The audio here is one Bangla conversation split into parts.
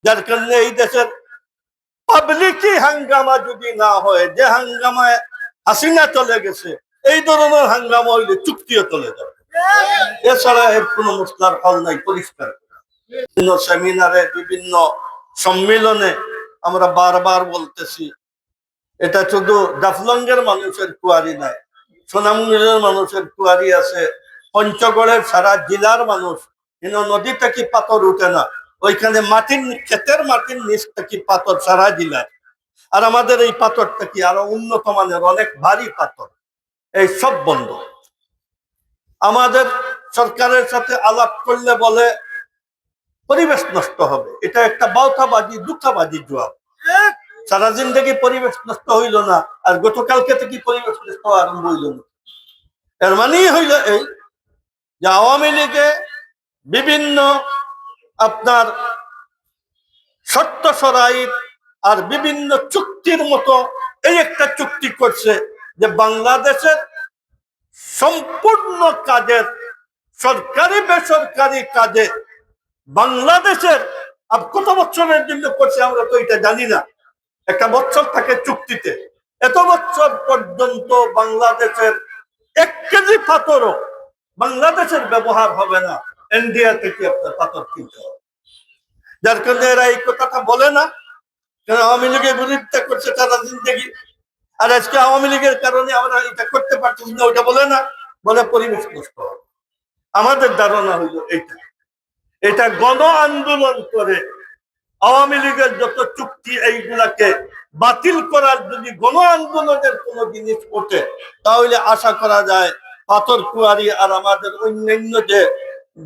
যার কারণে এই দেশের পাবলিকই হাঙ্গামা যদি না হয়, যে হাঙ্গামায় হাসিনা চলে গেছে, এই ধরনের হাঙ্গামা হইলে চুক্তিও চলে যাবে। এছাড়া এর কোনো মশলার ফল নাই। পরিষ্কার বিভিন্ন সেমিনারে, বিভিন্ন সম্মেলনে আমরা বারবার বলতেছি, এটা শুধু জাফলংয়ের মানুষের কুয়ারি নাই, সোনামুড়ির মানুষের কুয়ারি আছে, পঞ্চগড়ের সারা জেলার মানুষ। নদী থেকে পাথর উঠে না, ওইখানে মাটির ক্ষেতের মাটির নিচ থেকে পাথর সারা জেলায়। আর আমাদের এই পাথরটা কি আরো উন্নত মানের, অনেক ভারী পাথর। এই সব বন্ধ। আমাদের সরকারের সাথে আলাপ করলে বলে পরিবেশ নষ্ট হবে। এটা একটা বাউতাবাজি, দুঃখাবাজি জবাব। সারা জিন্দগি পরিবেশ নষ্ট হইল না, আর গতকালকে থেকে পরিবেশ নষ্ট আরম্ভ হইল না। এর মানেই হইল এই যে আওয়ামী লীগে বিভিন্ন আপনার শর্ত সরাইত আর বিভিন্ন চুক্তির মতো এই একটা চুক্তি করছে যে বাংলাদেশের সম্পূর্ণ কাজের, সরকারি বেসরকারি কাজে বাংলাদেশের আর কত বছরের জন্য করছে আমরা তো এটা জানি না। একটা বছর থাকে চুক্তিতে, এত বছর পর্যন্ত বাংলাদেশের 1 কেজি পাথরও বাংলাদেশের ব্যবহার হবে না, ইন্ডিয়া থেকে আপনার পাথর কিনতে হবে। যার কারণে এরা এই কথাটা বলে না, কারণ আওয়ামী লীগের বিরোধিতা করছে সারা জিন্দগি। আর আজকে আওয়ামী লীগের কারণে আমরা এটা করতে পারতেছি না, ওইটা বলে না, বলে পরিবেশ নষ্ট হবে। আমাদের ধারণা হইল এটা গণ আন্দোলন করে আওয়ামী লীগের যত চুক্তি এইগুলাকে বাতিল করার যদি গণ আন্দোলনের কোন জিনিস ওঠে, তাহলে আশা করা যায় পাথর কুয়ারি আর আমাদের অন্যান্য যে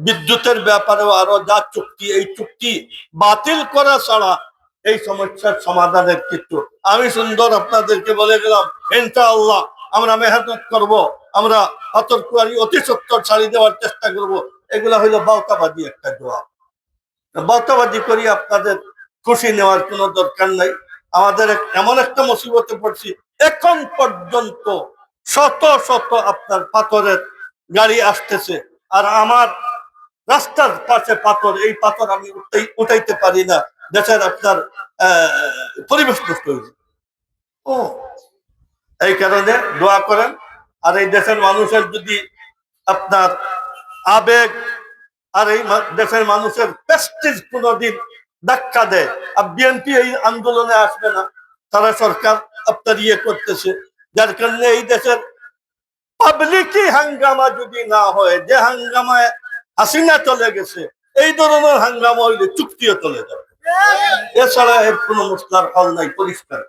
বিদ্যুতের ব্যাপারেও আরো যা চুক্তি, এই চুক্তি বাতিল করা ছাড়া এই সমস্যার সমাধানের কিছু। আমি সুন্দর আপনাদেরকে বলে গেলাম, ইনশাআল্লাহ আমরা মেহনত করব, আমরা পাথর কুয়ারি অতি সত্তর ছাড়িয়ে দেওয়ার চেষ্টা করব। এগুলা হইলো বাউতাবাজি একটা জবাব। বাউতাবাজি করি আপনাদের খুশি নেওয়ার কোনো দরকার নাই। আমাদের এমন একটা মুসিবতে পড়ছি, এখন পর্যন্ত শত শত আপনার পাথরের গাড়ি আসতেছে, আর আমার রাস্তার পাশে পাথর, এই পাথর আমি উঠাইতে পারি না। দেশের আপনার পরিবেশ নষ্ট হয়েছে। এই কারণে দোয়া করেন। আর এই দেশের মানুষের যদি আপনার আবেগ আর এই দেশের মানুষের প্রেস্টিজ কোনদিন ধাক্কা দেয়, আর বিএনপি এই আন্দোলনে আসবে না। তারা সরকার আপনার করতেছে, যার কারণে এই দেশের পাবলিকই হাঙ্গামা যদি না হয়, যে হাঙ্গামায় হাসিনা চলে গেছে, এই ধরনের হাঙ্গামা হইলে চুক্তিও চলে যাবে। এছাড়া এর কোনো মশলার ফল নাই। পরিষ্কার।